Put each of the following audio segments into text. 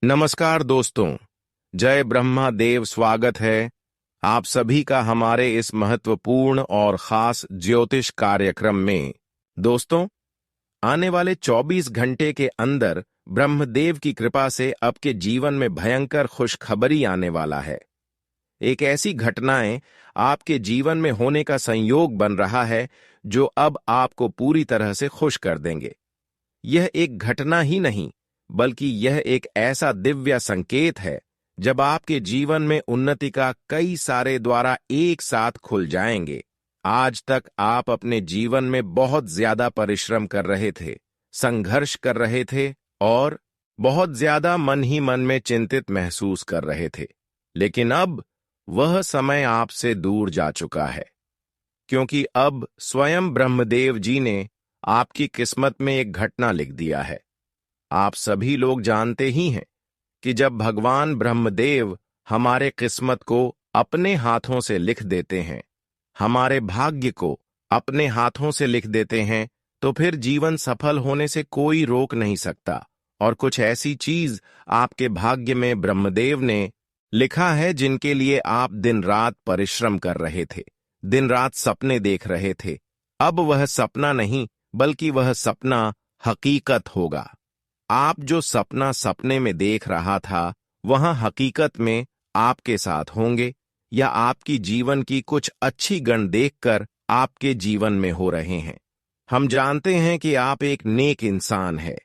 नमस्कार दोस्तों। जय ब्रह्मा देव। स्वागत है आप सभी का हमारे इस महत्वपूर्ण और खास ज्योतिष कार्यक्रम में। दोस्तों, आने वाले 24 घंटे के अंदर ब्रह्मदेव की कृपा से आपके जीवन में भयंकर खुशखबरी आने वाला है। एक ऐसी घटनाएं आपके जीवन में होने का संयोग बन रहा है जो अब आपको पूरी तरह से खुश कर देंगे। यह एक घटना ही नहीं, बल्कि यह एक ऐसा दिव्य संकेत है जब आपके जीवन में उन्नति का कई सारे द्वारा एक साथ खुल जाएंगे। आज तक आप अपने जीवन में बहुत ज्यादा परिश्रम कर रहे थे, संघर्ष कर रहे थे और बहुत ज्यादा मन ही मन में चिंतित महसूस कर रहे थे। लेकिन अब वह समय आपसे दूर जा चुका है, क्योंकि अब स्वयं ब्रह्मदेव जी ने आपकी किस्मत में एक घटना लिख दिया है। आप सभी लोग जानते ही हैं कि जब भगवान ब्रह्मदेव हमारे किस्मत को अपने हाथों से लिख देते हैं, हमारे भाग्य को अपने हाथों से लिख देते हैं, तो फिर जीवन सफल होने से कोई रोक नहीं सकता। और कुछ ऐसी चीज आपके भाग्य में ब्रह्मदेव ने लिखा है जिनके लिए आप दिन रात परिश्रम कर रहे थे, दिन रात सपने देख रहे थे। अब वह सपना नहीं, बल्कि वह सपना हकीकत होगा। आप जो सपना सपने में देख रहा था, वहां हकीकत में आपके साथ होंगे, या आपकी जीवन की कुछ अच्छी गण देखकर आपके जीवन में हो रहे हैं। हम जानते हैं कि आप एक नेक इंसान हैं,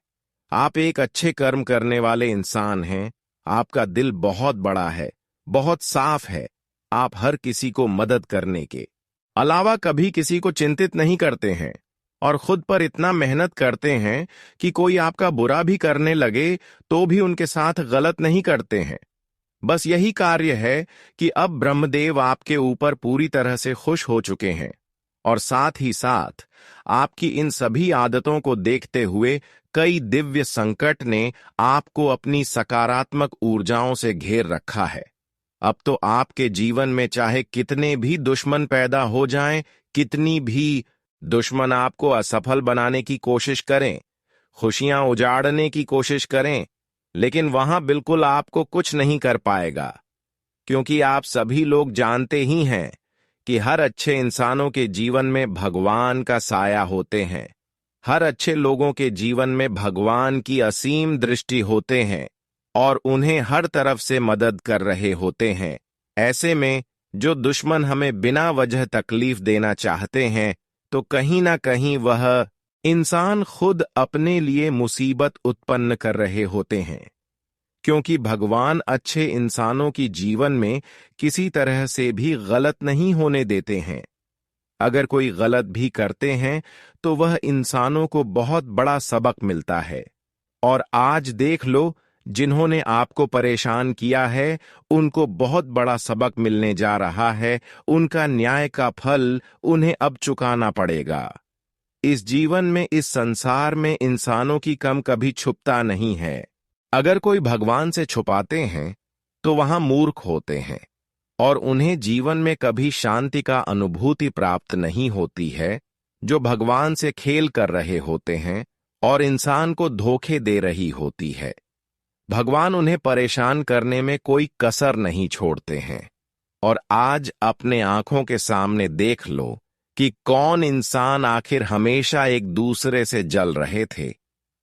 आप एक अच्छे कर्म करने वाले इंसान हैं। आपका दिल बहुत बड़ा है, बहुत साफ है। आप हर किसी को मदद करने के अलावा कभी किसी को चिंतित नहीं करते हैं, और खुद पर इतना मेहनत करते हैं कि कोई आपका बुरा भी करने लगे तो भी उनके साथ गलत नहीं करते हैं। बस यही कार्य है कि अब ब्रह्मदेव आपके ऊपर पूरी तरह से खुश हो चुके हैं, और साथ ही साथ आपकी इन सभी आदतों को देखते हुए कई दिव्य संकट ने आपको अपनी सकारात्मक ऊर्जाओं से घेर रखा है। अब तो आपके जीवन में चाहे कितने भी दुश्मन पैदा हो जाएं, कितनी भी दुश्मन आपको असफल बनाने की कोशिश करें, खुशियां उजाड़ने की कोशिश करें, लेकिन वहां बिल्कुल आपको कुछ नहीं कर पाएगा, क्योंकि आप सभी लोग जानते ही हैं कि हर अच्छे इंसानों के जीवन में भगवान का साया होते हैं। हर अच्छे लोगों के जीवन में भगवान की असीम दृष्टि होते हैं और उन्हें हर तरफ से मदद कर रहे होते हैं। ऐसे में जो दुश्मन हमें बिना वजह तकलीफ देना चाहते हैं, तो कहीं ना कहीं वह इंसान खुद अपने लिए मुसीबत उत्पन्न कर रहे होते हैं, क्योंकि भगवान अच्छे इंसानों की जीवन में किसी तरह से भी गलत नहीं होने देते हैं। अगर कोई गलत भी करते हैं तो वह इंसानों को बहुत बड़ा सबक मिलता है। और आज देख लो, जिन्होंने आपको परेशान किया है उनको बहुत बड़ा सबक मिलने जा रहा है। उनका न्याय का फल उन्हें अब चुकाना पड़ेगा। इस जीवन में, इस संसार में इंसानों की कम कभी छुपता नहीं है। अगर कोई भगवान से छुपाते हैं तो वहां मूर्ख होते हैं, और उन्हें जीवन में कभी शांति का अनुभूति प्राप्त नहीं होती है, जो भगवान से खेल कर रहे होते हैं और इंसान को धोखे दे रही होती है। भगवान उन्हें परेशान करने में कोई कसर नहीं छोड़ते हैं। और आज अपने आंखों के सामने देख लो कि कौन इंसान आखिर हमेशा एक दूसरे से जल रहे थे,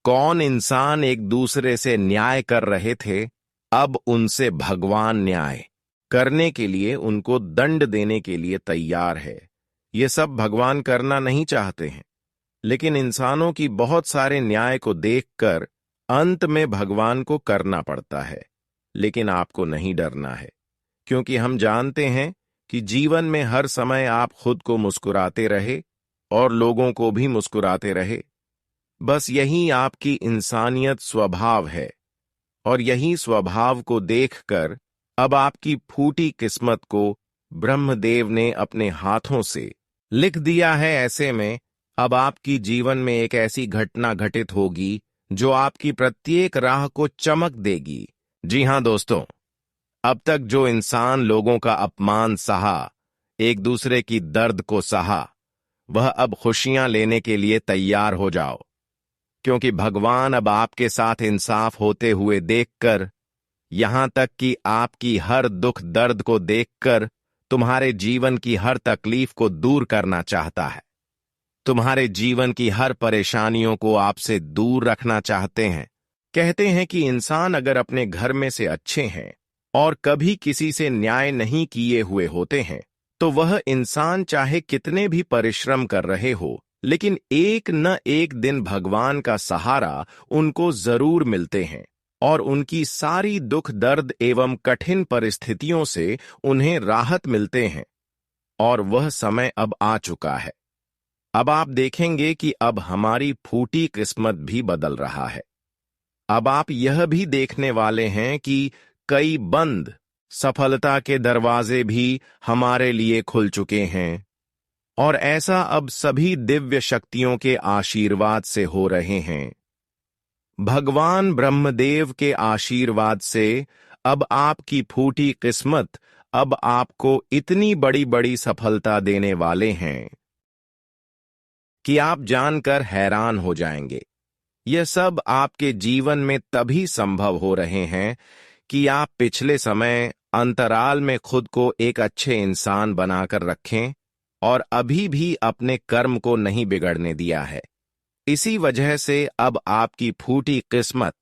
कौन इंसान एक दूसरे से न्याय कर रहे थे। अब उनसे भगवान न्याय करने के लिए, उनको दंड देने के लिए तैयार है। ये सब भगवान करना नहीं चाहते हैं, लेकिन इंसानों की बहुत सारे न्याय को देखकर अंत में भगवान को करना पड़ता है। लेकिन आपको नहीं डरना है, क्योंकि हम जानते हैं कि जीवन में हर समय आप खुद को मुस्कुराते रहे और लोगों को भी मुस्कुराते रहे। बस यही आपकी इंसानियत स्वभाव है, और यही स्वभाव को देखकर अब आपकी फूटी किस्मत को ब्रह्मदेव ने अपने हाथों से लिख दिया है। ऐसे में अब आपकी जीवन में एक ऐसी घटना घटित होगी जो आपकी प्रत्येक राह को चमक देगी। जी हां दोस्तों, अब तक जो इंसान लोगों का अपमान सहा, एक दूसरे की दर्द को सहा, वह अब खुशियां लेने के लिए तैयार हो जाओ, क्योंकि भगवान अब आपके साथ इंसाफ होते हुए देखकर यहां तक कि आपकी हर दुख दर्द को देखकर तुम्हारे जीवन की हर तकलीफ को दूर करना चाहता है। तुम्हारे जीवन की हर परेशानियों को आपसे दूर रखना चाहते हैं। कहते हैं कि इंसान अगर अपने घर में से अच्छे हैं और कभी किसी से न्याय नहीं किए हुए होते हैं, तो वह इंसान चाहे कितने भी परिश्रम कर रहे हो, लेकिन एक न एक दिन भगवान का सहारा उनको जरूर मिलते हैं और उनकी सारी दुख दर्द एवं कठिन परिस्थितियों से उन्हें राहत मिलते हैं। और वह समय अब आ चुका है। अब आप देखेंगे कि अब हमारी फूटी किस्मत भी बदल रहा है। अब आप यह भी देखने वाले हैं कि कई बंद सफलता के दरवाजे भी हमारे लिए खुल चुके हैं, और ऐसा अब सभी दिव्य शक्तियों के आशीर्वाद से हो रहे हैं। भगवान ब्रह्मदेव के आशीर्वाद से अब आपकी फूटी किस्मत अब आपको इतनी बड़ी बड़ी सफलता देने वाले हैं कि आप जानकर हैरान हो जाएंगे। यह सब आपके जीवन में तभी संभव हो रहे हैं कि आप पिछले समय अंतराल में खुद को एक अच्छे इंसान बनाकर रखें और अभी भी अपने कर्म को नहीं बिगड़ने दिया है। इसी वजह से अब आपकी फूटी किस्मत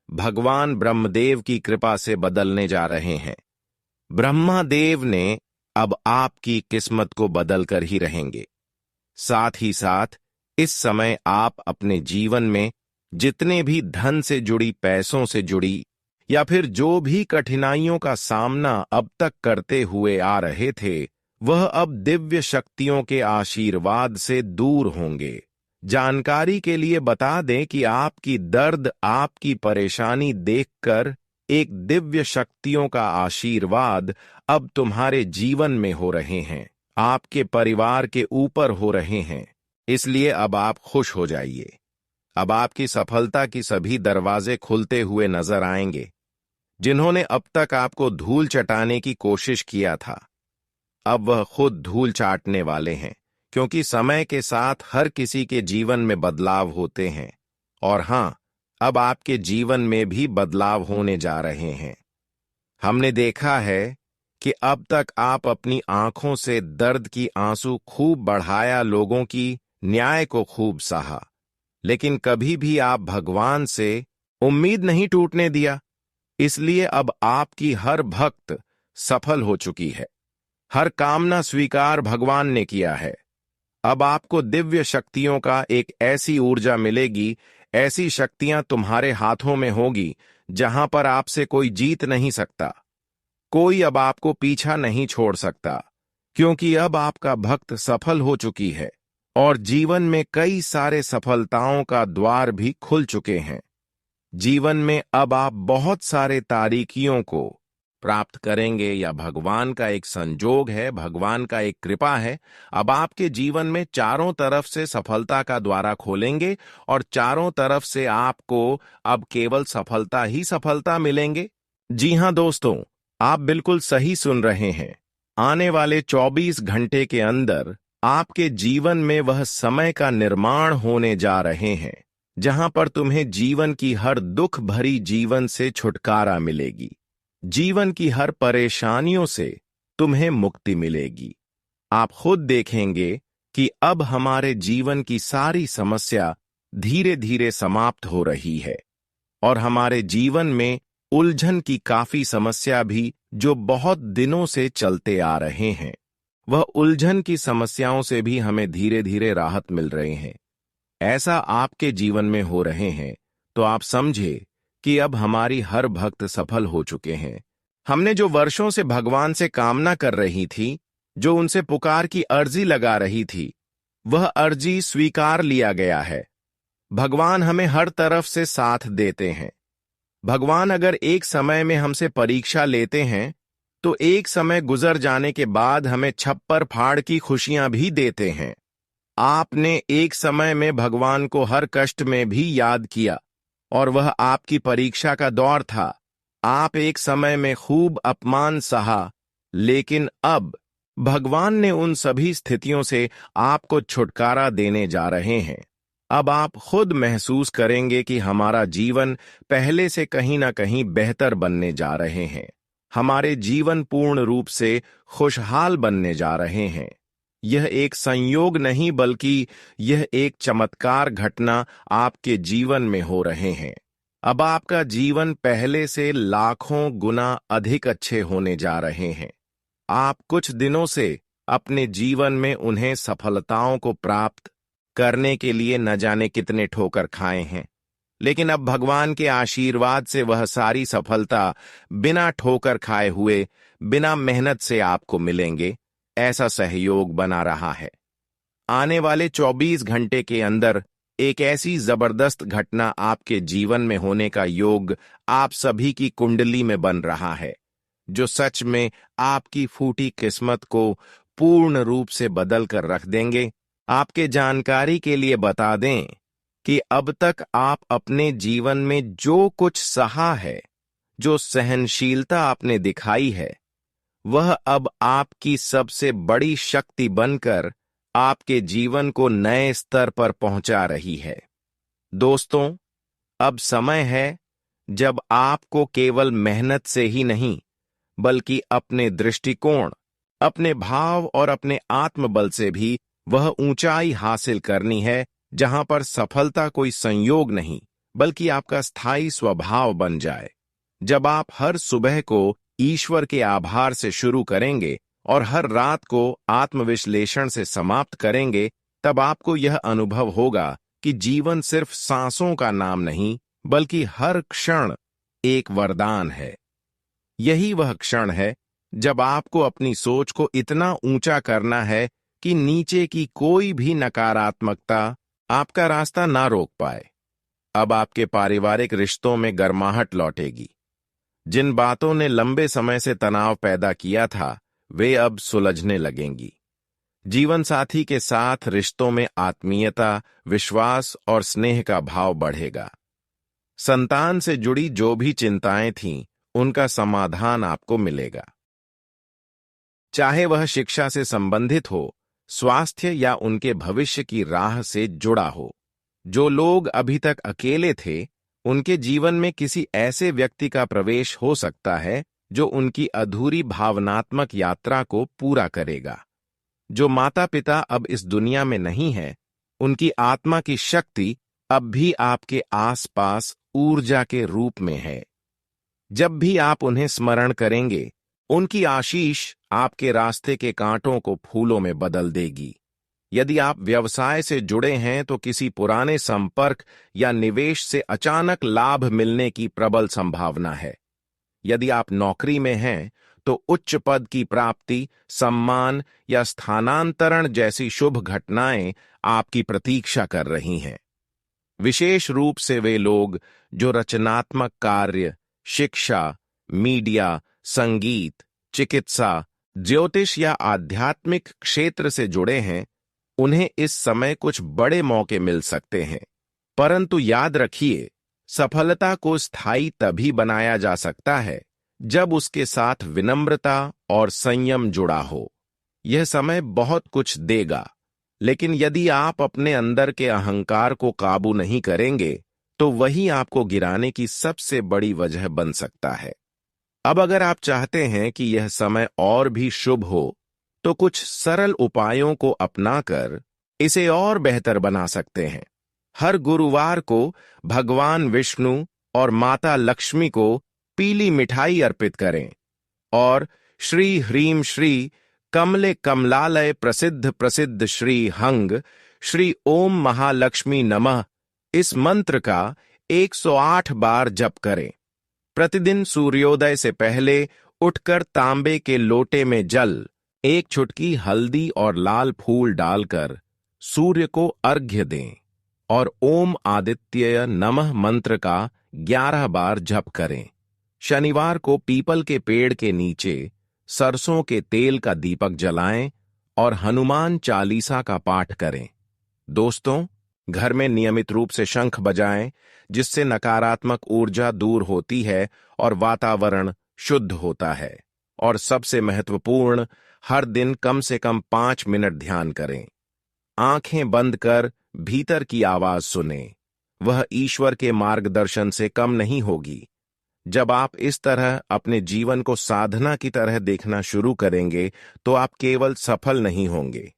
भगवान ब्रह्मदेव की कृपा से बदलने जा रहे हैं। ब्रह्मादेव ने अब आपकी किस्मत को बदलकर ही रहेंगे। साथ ही साथ इस समय आप अपने जीवन में जितने भी धन से जुड़ी, पैसों से जुड़ी या फिर जो भी कठिनाइयों का सामना अब तक करते हुए आ रहे थे, वह अब दिव्य शक्तियों के आशीर्वाद से दूर होंगे। जानकारी के लिए बता दें कि आपकी दर्द, आपकी परेशानी देखकर एक दिव्य शक्तियों का आशीर्वाद अब तुम्हारे जीवन में हो रहे हैं, आपके परिवार के ऊपर हो रहे हैं। इसलिए अब आप खुश हो जाइए। अब आपकी सफलता की सभी दरवाजे खुलते हुए नजर आएंगे। जिन्होंने अब तक आपको धूल चटाने की कोशिश किया था, अब वह खुद धूल चाटने वाले हैं, क्योंकि समय के साथ हर किसी के जीवन में बदलाव होते हैं। और हां, अब आपके जीवन में भी बदलाव होने जा रहे हैं। हमने देखा है कि अब तक आप अपनी आंखों से दर्द की आंसू खूब बढ़ाया, लोगों की न्याय को खूब सहा, लेकिन कभी भी आप भगवान से उम्मीद नहीं टूटने दिया। इसलिए अब आपकी हर भक्त सफल हो चुकी है। हर कामना स्वीकार भगवान ने किया है। अब आपको दिव्य शक्तियों का एक ऐसी ऊर्जा मिलेगी, ऐसी शक्तियां तुम्हारे हाथों में होगी जहां पर आपसे कोई जीत नहीं सकता। कोई अब आपको पीछा नहीं छोड़ सकता, क्योंकि अब आपका भक्त सफल हो चुकी है और जीवन में कई सारे सफलताओं का द्वार भी खुल चुके हैं। जीवन में अब आप बहुत सारे तारीकियों को प्राप्त करेंगे, या भगवान का एक संजोग है, भगवान का एक कृपा है। अब आपके जीवन में चारों तरफ से सफलता का द्वारा खोलेंगे और चारों तरफ से आपको अब केवल सफलता ही सफलता मिलेंगे। जी हां दोस्तों, आप बिल्कुल सही सुन रहे हैं। आने वाले 24 घंटे के अंदर आपके जीवन में वह समय का निर्माण होने जा रहे हैं जहां पर तुम्हें जीवन की हर दुख भरी जीवन से छुटकारा मिलेगी। जीवन की हर परेशानियों से तुम्हें मुक्ति मिलेगी। आप खुद देखेंगे कि अब हमारे जीवन की सारी समस्या धीरे धीरे समाप्त हो रही है और हमारे जीवन में उलझन की काफी समस्या भी जो बहुत दिनों से चलते आ रहे हैं, वह उलझन की समस्याओं से भी हमें धीरे धीरे राहत मिल रहे हैं। ऐसा आपके जीवन में हो रहे हैं तो आप समझे कि अब हमारी हर भक्त सफल हो चुके हैं। हमने जो वर्षों से भगवान से कामना कर रही थी, जो उनसे पुकार की अर्जी लगा रही थी, वह अर्जी स्वीकार लिया गया है। भगवान हमें हर तरफ से साथ देते हैं। भगवान अगर एक समय में हमसे परीक्षा लेते हैं तो एक समय गुजर जाने के बाद हमें छप्पर फाड़ की खुशियां भी देते हैं। आपने एक समय में भगवान को हर कष्ट में भी याद किया और वह आपकी परीक्षा का दौर था। आप एक समय में खूब अपमान सहा, लेकिन अब भगवान ने उन सभी स्थितियों से आपको छुटकारा देने जा रहे हैं। अब आप खुद महसूस करेंगे कि हमारा जीवन पहले से कहीं ना कहीं बेहतर बनने जा रहे हैं। हमारे जीवन पूर्ण रूप से खुशहाल बनने जा रहे हैं। यह एक संयोग नहीं बल्कि यह एक चमत्कार घटना आपके जीवन में हो रहे हैं। अब आपका जीवन पहले से लाखों गुना अधिक अच्छे होने जा रहे हैं। आप कुछ दिनों से अपने जीवन में उन्हें सफलताओं को प्राप्त करने के लिए न जाने कितने ठोकर खाए हैं, लेकिन अब भगवान के आशीर्वाद से वह सारी सफलता बिना ठोकर खाए हुए, बिना मेहनत से आपको मिलेंगे। ऐसा सहयोग बना रहा है। आने वाले 24 घंटे के अंदर एक ऐसी जबरदस्त घटना आपके जीवन में होने का योग आप सभी की कुंडली में बन रहा है, जो सच में आपकी फूटी किस्मत को पूर्ण रूप से बदल कर रख देंगे। आपके जानकारी के लिए बता दें कि अब तक आप अपने जीवन में जो कुछ सहा है, जो सहनशीलता आपने दिखाई है, वह अब आपकी सबसे बड़ी शक्ति बनकर आपके जीवन को नए स्तर पर पहुंचा रही है। दोस्तों, अब समय है जब आपको केवल मेहनत से ही नहीं, बल्कि अपने दृष्टिकोण, अपने भाव और अपने आत्मबल से भी वह ऊंचाई हासिल करनी है जहां पर सफलता कोई संयोग नहीं, बल्कि आपका स्थायी स्वभाव बन जाए। जब आप हर सुबह को ईश्वर के आभार से शुरू करेंगे और हर रात को आत्मविश्लेषण से समाप्त करेंगे, तब आपको यह अनुभव होगा कि जीवन सिर्फ सांसों का नाम नहीं, बल्कि हर क्षण एक वरदान है। यही वह क्षण है जब आपको अपनी सोच को इतना ऊंचा करना है कि नीचे की कोई भी नकारात्मकता आपका रास्ता ना रोक पाए। अब आपके पारिवारिक रिश्तों में गर्माहट लौटेगी। जिन बातों ने लंबे समय से तनाव पैदा किया था, वे अब सुलझने लगेंगी। जीवन साथी के साथ रिश्तों में आत्मीयता, विश्वास और स्नेह का भाव बढ़ेगा। संतान से जुड़ी जो भी चिंताएं थीं, उनका समाधान आपको मिलेगा। चाहे वह शिक्षा से संबंधित हो, स्वास्थ्य या उनके भविष्य की राह से जुड़ा हो। जो लोग अभी तक अकेले थे, उनके जीवन में किसी ऐसे व्यक्ति का प्रवेश हो सकता है जो उनकी अधूरी भावनात्मक यात्रा को पूरा करेगा। जो माता पिता अब इस दुनिया में नहीं है, उनकी आत्मा की शक्ति अब भी आपके आसपास ऊर्जा के रूप में है। जब भी आप उन्हें स्मरण करेंगे, उनकी आशीष आपके रास्ते के कांटों को फूलों में बदल देगी। यदि आप व्यवसाय से जुड़े हैं तो किसी पुराने संपर्क या निवेश से अचानक लाभ मिलने की प्रबल संभावना है। यदि आप नौकरी में हैं तो उच्च पद की प्राप्ति, सम्मान या स्थानांतरण जैसी शुभ घटनाएं आपकी प्रतीक्षा कर रही हैं। विशेष रूप से वे लोग जो रचनात्मक कार्य, शिक्षा, मीडिया, संगीत, चिकित्सा, ज्योतिष या आध्यात्मिक क्षेत्र से जुड़े हैं, उन्हें इस समय कुछ बड़े मौके मिल सकते हैं। परंतु याद रखिए, सफलता को स्थायी तभी बनाया जा सकता है जब उसके साथ विनम्रता और संयम जुड़ा हो। यह समय बहुत कुछ देगा, लेकिन यदि आप अपने अंदर के अहंकार को काबू नहीं करेंगे, तो वही आपको गिराने की सबसे बड़ी वजह बन सकता है। अब अगर आप चाहते हैं कि यह समय और भी शुभ हो, तो कुछ सरल उपायों को अपनाकर इसे और बेहतर बना सकते हैं। हर गुरुवार को भगवान विष्णु और माता लक्ष्मी को पीली मिठाई अर्पित करें और श्री ह्रीम श्री कमले कमलालय प्रसिद्ध प्रसिद्ध श्री हंग श्री ओम महालक्ष्मी नमः इस मंत्र का 108 बार जप करें। प्रतिदिन सूर्योदय से पहले उठकर तांबे के लोटे में जल, एक चुटकी हल्दी और लाल फूल डालकर सूर्य को अर्घ्य दें और ओम आदित्य नमः मंत्र का 11 बार जप करें। शनिवार को पीपल के पेड़ के नीचे सरसों के तेल का दीपक जलाएं और हनुमान चालीसा का पाठ करें। दोस्तों, घर में नियमित रूप से शंख बजाएं, जिससे नकारात्मक ऊर्जा दूर होती है और वातावरण शुद्ध होता है। और सबसे महत्वपूर्ण, हर दिन कम से कम 5 मिनट ध्यान करें। आंखें बंद कर भीतर की आवाज सुने, वह ईश्वर के मार्गदर्शन से कम नहीं होगी। जब आप इस तरह अपने जीवन को साधना की तरह देखना शुरू करेंगे तो आप केवल सफल नहीं होंगे,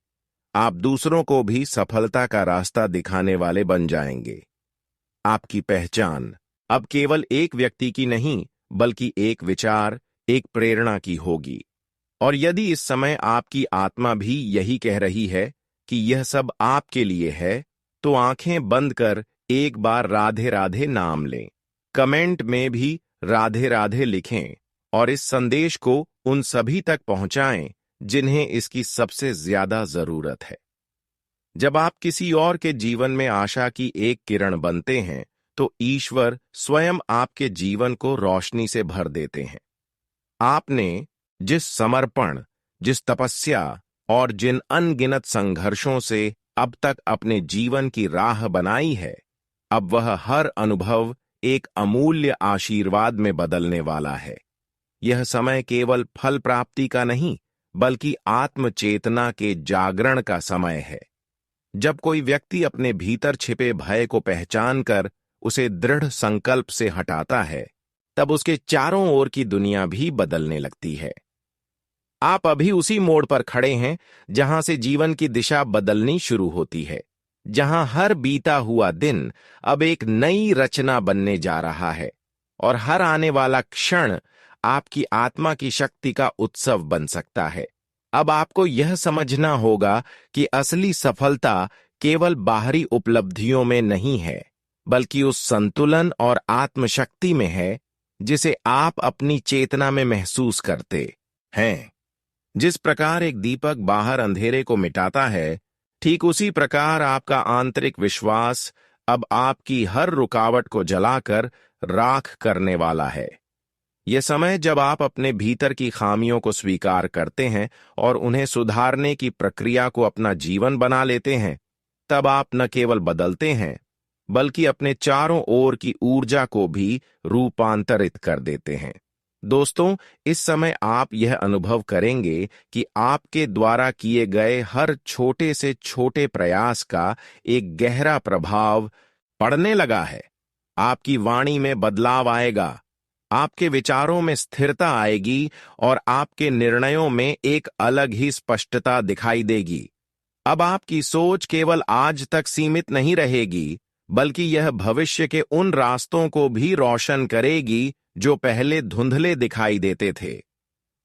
आप दूसरों को भी सफलता का रास्ता दिखाने वाले बन जाएंगे। आपकी पहचान अब केवल एक व्यक्ति की नहीं, बल्कि एक विचार, एक प्रेरणा की होगी। और यदि इस समय आपकी आत्मा भी यही कह रही है कि यह सब आपके लिए है, तो आंखें बंद कर एक बार राधे राधे नाम लें। कमेंट में भी राधे राधे लिखें और इस संदेश को उन सभी तक पहुंचाएं जिन्हें इसकी सबसे ज्यादा जरूरत है। जब आप किसी और के जीवन में आशा की एक किरण बनते हैं तो ईश्वर स्वयं आपके जीवन को रोशनी से भर देते हैं। आपने जिस समर्पण, जिस तपस्या और जिन अनगिनत संघर्षों से अब तक अपने जीवन की राह बनाई है, अब वह हर अनुभव एक अमूल्य आशीर्वाद में बदलने वाला है। यह समय केवल फल प्राप्ति का नहीं, बल्कि आत्मचेतना के जागरण का समय है। जब कोई व्यक्ति अपने भीतर छिपे भय को पहचान कर उसे दृढ़ संकल्प से हटाता है, तब उसके चारों ओर की दुनिया भी बदलने लगती है। आप अभी उसी मोड़ पर खड़े हैं जहां से जीवन की दिशा बदलनी शुरू होती है, जहां हर बीता हुआ दिन अब एक नई रचना बनने जा रहा है और हर आने वाला क्षण आपकी आत्मा की शक्ति का उत्सव बन सकता है। अब आपको यह समझना होगा कि असली सफलता केवल बाहरी उपलब्धियों में नहीं है, बल्कि उस संतुलन और आत्मशक्ति में है जिसे आप अपनी चेतना में महसूस करते हैं। जिस प्रकार एक दीपक बाहर अंधेरे को मिटाता है, ठीक उसी प्रकार आपका आंतरिक विश्वास अब आपकी हर रुकावट को जलाकर राख करने वाला है। यह समय जब आप अपने भीतर की खामियों को स्वीकार करते हैं और उन्हें सुधारने की प्रक्रिया को अपना जीवन बना लेते हैं, तब आप न केवल बदलते हैं, बल्कि अपने चारों ओर की ऊर्जा को भी रूपांतरित कर देते हैं। दोस्तों, इस समय आप यह अनुभव करेंगे कि आपके द्वारा किए गए हर छोटे से छोटे प्रयास का एक गहरा प्रभाव पड़ने लगा है। आपकी वाणी में बदलाव आएगा, आपके विचारों में स्थिरता आएगी और आपके निर्णयों में एक अलग ही स्पष्टता दिखाई देगी। अब आपकी सोच केवल आज तक सीमित नहीं रहेगी, बल्कि यह भविष्य के उन रास्तों को भी रोशन करेगी जो पहले धुंधले दिखाई देते थे।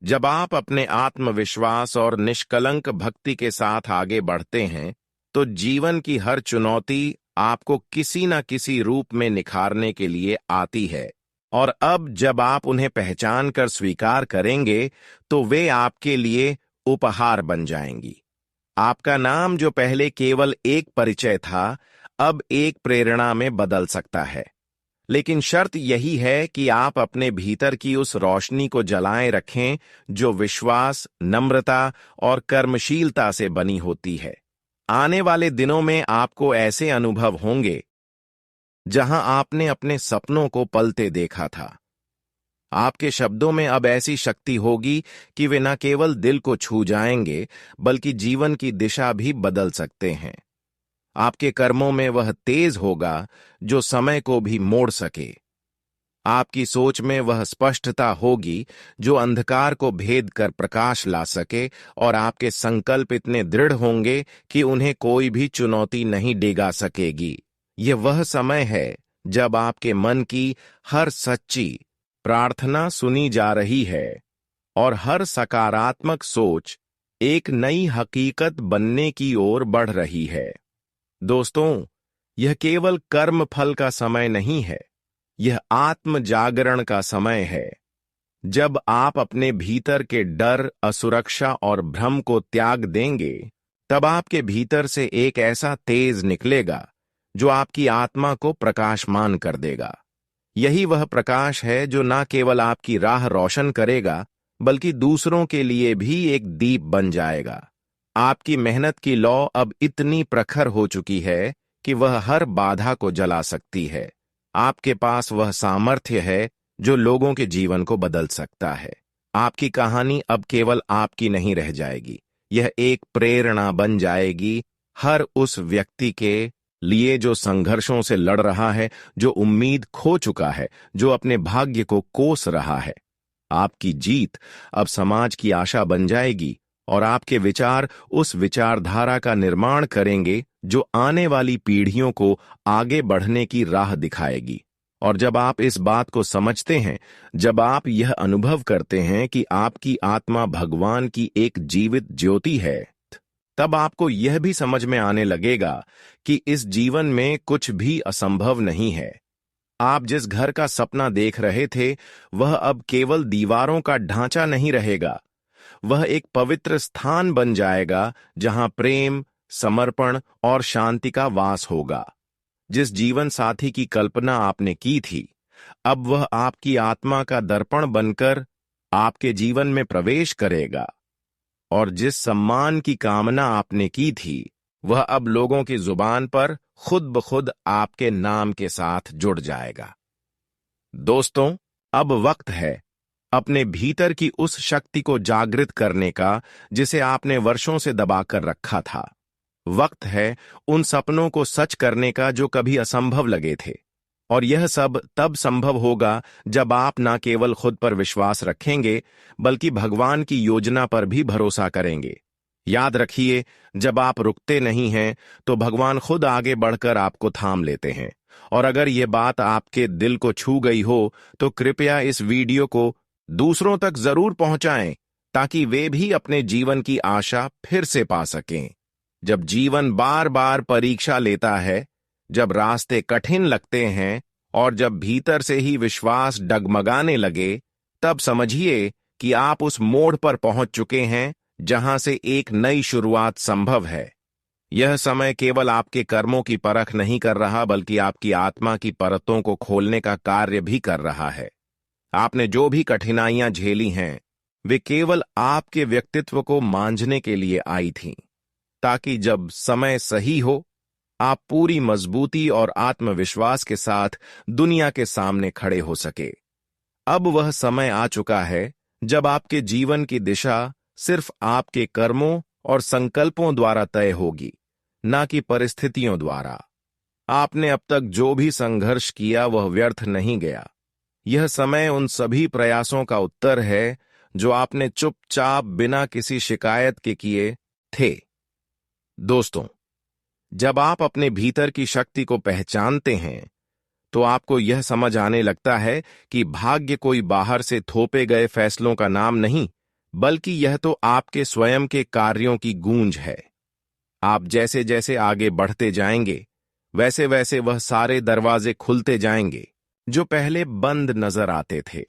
जब आप अपने आत्मविश्वास और निष्कलंक भक्ति के साथ आगे बढ़ते हैं, तो जीवन की हर चुनौती आपको किसी न किसी रूप में निखारने के लिए आती है। और अब जब आप उन्हें पहचान कर स्वीकार करेंगे, तो वे आपके लिए उपहार बन जाएंगी। आपका नाम जो पहले केवल एक परिचय था, अब एक प्रेरणा में बदल सकता है। लेकिन शर्त यही है कि आप अपने भीतर की उस रोशनी को जलाए रखें जो विश्वास, नम्रता और कर्मशीलता से बनी होती है। आने वाले दिनों में आपको ऐसे अनुभव होंगे जहां आपने अपने सपनों को पलते देखा था। आपके शब्दों में अब ऐसी शक्ति होगी कि वे न केवल दिल को छू जाएंगे, बल्कि जीवन की दिशा भी बदल सकते हैं। आपके कर्मों में वह तेज होगा जो समय को भी मोड़ सके। आपकी सोच में वह स्पष्टता होगी जो अंधकार को भेद कर प्रकाश ला सके, और आपके संकल्प इतने दृढ़ होंगे कि उन्हें कोई भी चुनौती नहीं डिगा सकेगी। यह वह समय है जब आपके मन की हर सच्ची प्रार्थना सुनी जा रही है और हर सकारात्मक सोच एक नई हकीकत बनने की ओर बढ़ रही है। दोस्तों, यह केवल कर्म फल का समय नहीं है, यह आत्म जागरण का समय है। जब आप अपने भीतर के डर, असुरक्षा और भ्रम को त्याग देंगे, तब आपके भीतर से एक ऐसा तेज निकलेगा जो आपकी आत्मा को प्रकाशमान कर देगा। यही वह प्रकाश है जो न केवल आपकी राह रोशन करेगा, बल्कि दूसरों के लिए भी एक दीप बन जाएगा। आपकी मेहनत की लौ अब इतनी प्रखर हो चुकी है कि वह हर बाधा को जला सकती है। आपके पास वह सामर्थ्य है जो लोगों के जीवन को बदल सकता है। आपकी कहानी अब केवल आपकी नहीं रह जाएगी, यह एक प्रेरणा बन जाएगी हर उस व्यक्ति के लिए जो संघर्षों से लड़ रहा है, जो उम्मीद खो चुका है, जो अपने भाग्य को कोस रहा है। आपकी जीत अब समाज की आशा बन जाएगी और आपके विचार उस विचारधारा का निर्माण करेंगे जो आने वाली पीढ़ियों को आगे बढ़ने की राह दिखाएगी। और जब आप इस बात को समझते हैं, जब आप यह अनुभव करते हैं कि आपकी आत्मा भगवान की एक जीवित ज्योति है, तब आपको यह भी समझ में आने लगेगा कि इस जीवन में कुछ भी असंभव नहीं है। आप जिस घर का सपना देख रहे थे, वह अब केवल दीवारों का ढांचा नहीं रहेगा। वह एक पवित्र स्थान बन जाएगा जहां प्रेम, समर्पण और शांति का वास होगा। जिस जीवन साथी की कल्पना आपने की थी, अब वह आपकी आत्मा का दर्पण बनकर आपके जीवन में प्रवेश करेगा। और जिस सम्मान की कामना आपने की थी, वह अब लोगों की जुबान पर खुद ब खुद आपके नाम के साथ जुड़ जाएगा। दोस्तों, अब वक्त है अपने भीतर की उस शक्ति को जागृत करने का जिसे आपने वर्षों से दबाकर रखा था। वक्त है उन सपनों को सच करने का जो कभी असंभव लगे थे। और यह सब तब संभव होगा जब आप न केवल खुद पर विश्वास रखेंगे, बल्कि भगवान की योजना पर भी भरोसा करेंगे। याद रखिए, जब आप रुकते नहीं हैं तो भगवान खुद आगे बढ़कर आपको थाम लेते हैं। और अगर ये बात आपके दिल को छू गई हो तो कृपया इस वीडियो को दूसरों तक जरूर पहुंचाएं, ताकि वे भी अपने जीवन की आशा फिर से पा सकें। जब जीवन बार बार परीक्षा लेता है, जब रास्ते कठिन लगते हैं और जब भीतर से ही विश्वास डगमगाने लगे, तब समझिए कि आप उस मोड़ पर पहुंच चुके हैं जहां से एक नई शुरुआत संभव है। यह समय केवल आपके कर्मों की परख नहीं कर रहा, बल्कि आपकी आत्मा की परतों को खोलने का कार्य भी कर रहा है। आपने जो भी कठिनाइयां झेली हैं, वे केवल आपके व्यक्तित्व को मांझने के लिए आई थीं, ताकि जब समय सही हो, आप पूरी मजबूती और आत्मविश्वास के साथ दुनिया के सामने खड़े हो सके। अब वह समय आ चुका है जब आपके जीवन की दिशा सिर्फ आपके कर्मों और संकल्पों द्वारा तय होगी, न कि परिस्थितियों द्वारा। आपने अब तक जो भी संघर्ष किया वह व्यर्थ नहीं गया। यह समय उन सभी प्रयासों का उत्तर है जो आपने चुपचाप बिना किसी शिकायत के किए थे। दोस्तों, जब आप अपने भीतर की शक्ति को पहचानते हैं, तो आपको यह समझ आने लगता है कि भाग्य कोई बाहर से थोपे गए फैसलों का नाम नहीं, बल्कि यह तो आपके स्वयं के कार्यों की गूंज है। आप जैसे जैसे आगे बढ़ते जाएंगे, वैसे वैसे वह सारे दरवाजे खुलते जाएंगे जो पहले बंद नजर आते थे।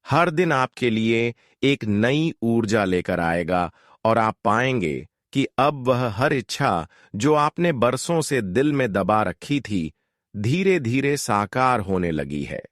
हर दिन आपके लिए एक नई ऊर्जा लेकर आएगा और आप पाएंगे कि अब वह हर इच्छा जो आपने बरसों से दिल में दबा रखी थी, धीरे धीरे साकार होने लगी है।